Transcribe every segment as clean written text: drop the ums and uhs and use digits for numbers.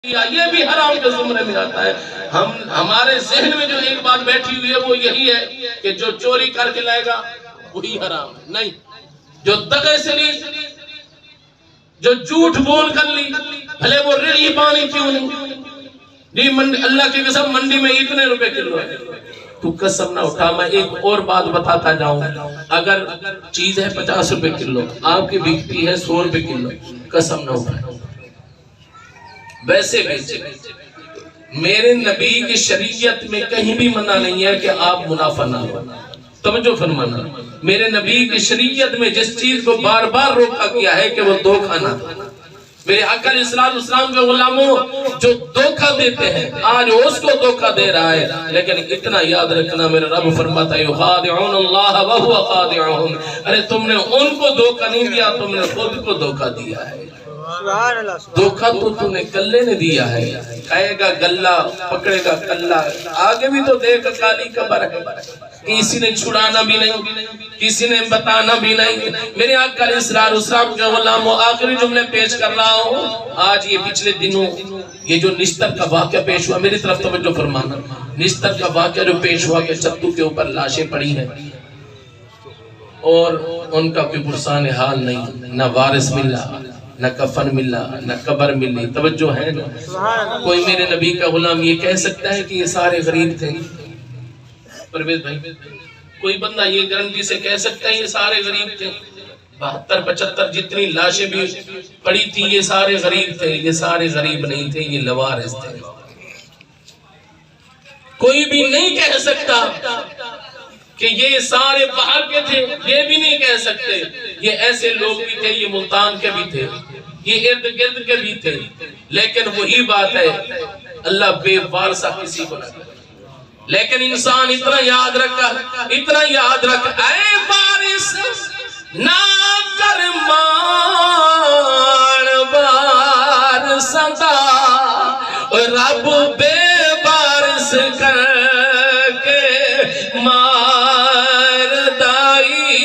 یہ بھی حرام کے زمرے میں آتا ہے۔ ہمارے ذہن میں جو ایک بات بیٹھی ہوئی ہے وہ یہی ہے کہ جو چوری کر کے لائے گا وہی حرام ہے۔ نہیں، جو دغے سے لی، جو جھوٹ بول کر لی، بھلے وہ ریڑھی پانی کیوں نہیں، اللہ کی قسم منڈی میں اتنے روپے کلو ہے، تو قسم نہ اٹھا۔ میں ایک اور بات بتاتا جاؤں، اگر چیز ہے 50 روپے کلو، آپ کی بکتی ہے 100 روپے کلو، قسم نہ اٹھائے، ویسے میرے نبی کی شریعت میں کہیں بھی منع نہیں ہے کہ آپ منافع نہ ہو۔ توجہ فرمانا، میرے نبی کی شریعت میں جس چیز کو بار بار روکا گیا ہے کہ وہ دھوکہ نہ۔ میرے آقا علیہ السلام کے غلاموں جو دھوکہ دیتے ہیں، آج اس کو دھوکہ دے رہا ہے، لیکن اتنا یاد رکھنا، میرے رب فرماتا ہے یخادعون اللہ وہو خادعہم، ارے تم نے ان کو دھوکہ نہیں دیا، تم نے خود کو دھوکہ دیا ہے۔ دھوکہ تو نے کلے نے دیا ہے، کہے گا گلہ پکڑے گا کلہ، آگے بھی تو دیکھ کالی قبر ہے، کسی نے چھڑانا بھی نہیں، کسی نے بتانا بھی نہیں۔ میرے آقا علیہ السلام کے غلاموں، آخری جملے پیش کر رہا ہوں۔ آج یہ پچھلے دنوں یہ جو نشتر کا واقعہ پیش ہوا، میری طرف توجہ فرمانا، نشتر کا واقعہ جو پیش ہوا کہ چتو کے اوپر لاشیں پڑی ہیں اور ان کا کوئی پرسان حال نہیں، نہ وارث ملا، نہ کفن ملا، نہ قبر ملی۔ توجہ ہے نا؟ کوئی میرے نبی کا غلام یہ کہہ سکتا ہے کہ یہ سارے غریب تھے؟ پرویز بھائی، کوئی بندہ یہ گارنٹی سے کہہ سکتا ہے یہ سارے غریب تھے؟ 72-75 جتنی لاشیں بھی پڑی تھی یہ سارے غریب تھے؟ یہ سارے غریب نہیں تھے، یہ لوارث تھے۔ کوئی بھی نہیں کہہ سکتا کہ یہ سارے باہر کے تھے، یہ بھی نہیں کہہ سکتے۔ یہ ایسے لوگ بھی تھے، یہ ملتان کے بھی تھے، یہ ارد گرد کے بھی تھے، لیکن وہی بات ہے، اللہ بے وارثہ کسی کو نہ کرے۔ لیکن انسان اتنا یاد رکھ، اے وارث نہ کر مان وارثاں رب بے وارث کر کے مار دائی۔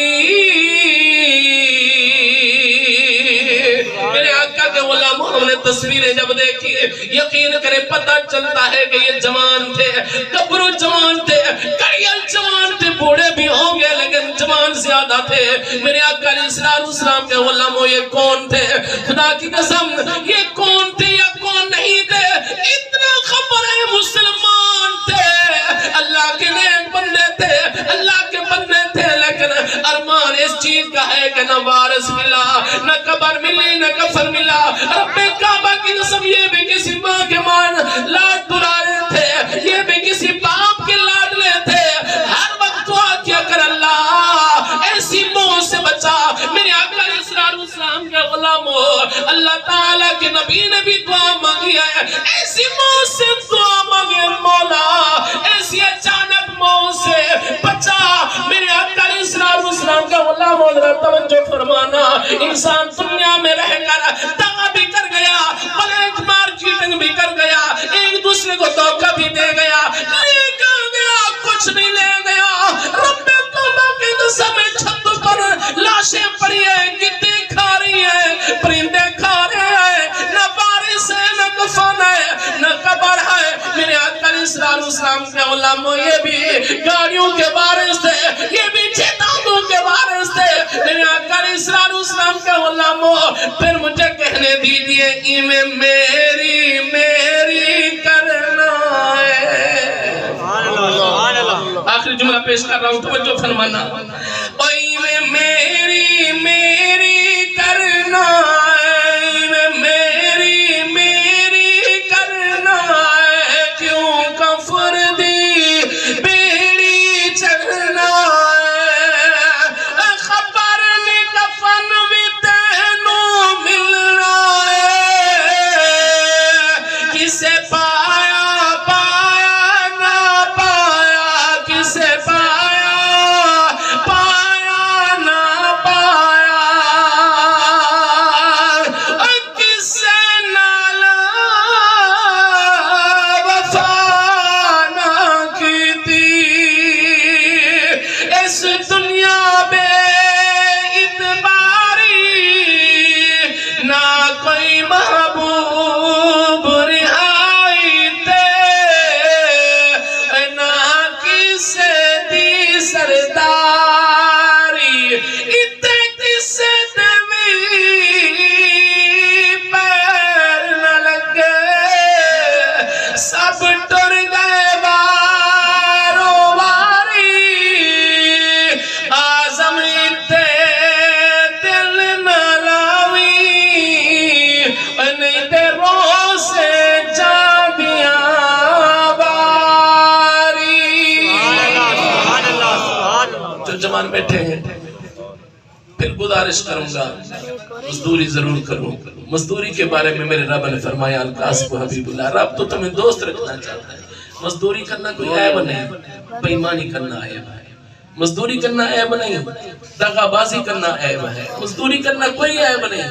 میرے آقا کے غلاموں، ہم نے تصویریں جب دیکھی یقین کرے پتہ چلتا ہے کہ یہ جوان تھے، گبرو جوان تھے، کڑیل جوان تھے، بوڑھے بھی ہوں گے لیکن جوان زیادہ تھے۔ میرے آقا علیہ السلام کے غلاموں، یہ کون تھے؟ خدا کی قسم یہ کون تھے یا کون نہیں تھے اتنا خبر ہے، مسلمان تھے، اللہ کے نیک بندے تھے، اللہ کے بندے تھے، لیکن ارمان اس چیز کا ہے کہ نہ وارث ملا، نہ قبر ملی، نہ کفن ملا۔ رب کعبہ کی قسم یہ بھی کسی ماں کے مان لاڈ دلارے تھے، یہ بھی کسی باپ کے لاڈلے تھے۔ ہر وقت دعا کیا کر اللہ ایسی موت سے بچا۔ میرے آقا علیہ السلام کے غلاموں، اللہ تعالیٰ کے نبی نے بھی دعا مانگی ہے، ایسی موت سے دعا مانگے مولا، ایسی اچانک موت سے بچا۔ میرے آقا علیہ السلام کا غلاموں، ذرا توجہ فرمانا، انسان دنیا میں رہ کر دعا بھی کر گیا، بلیک مارکیٹنگ بھی کر گیا، ایک دوسرے کو دھوکہ بھی دے گیا، لے کر گیا کچھ نہیں لے گیا۔ رب کعبہ کی قسم چھت پر لاشیں پڑی ہیں، گدے کھا رہی ہیں، پرندے کھا رہے ہیں، نہ وارث ہے، نہ کفن ہے، نہ قبر ہے۔ میرے آقا علیہ السلام کے غلاموں، یہ بھی گاڑیوں کے وارث تھے، یہ بھی جائیدادوں کے وارث تھے۔ میرے آقا علیہ السلام کے غلاموں، پھر مجھے کہنے دیجئے ایمیں میری کرنا ہے۔ آخری جملہ پیش کر رہا ہوں، توجہ فرمانا، ایمیں میری کرنا ہے، میری کرنا ہے، کیوں کفر دی بیڑی چڑھنا ہے، خبر نہیں کفن بھی تینوں ملنا ہے، کسے پایا نہ پایا، کسے پایا نہ پایا، کسے نالا وفا نہ کی تھی، اس دنیا بے اعتباری، نہ کوئی محبوب رہا گزارش کروں گا مزدوری ضرور کروں. مزدوری کے بارے میں میرے رب نے فرمایا القاسم حبیب اللہ رب تو تمہیں دوست رکھنا چاہتا ہے. مزدوری کرنا کوئی عیب نہیں, بےایمانی کرنا عیب ہے. مزدوری کرنا عیب نہیں, دغا بازی کرنا عیب ہے. مزدوری کرنا کوئی عیب نہیں.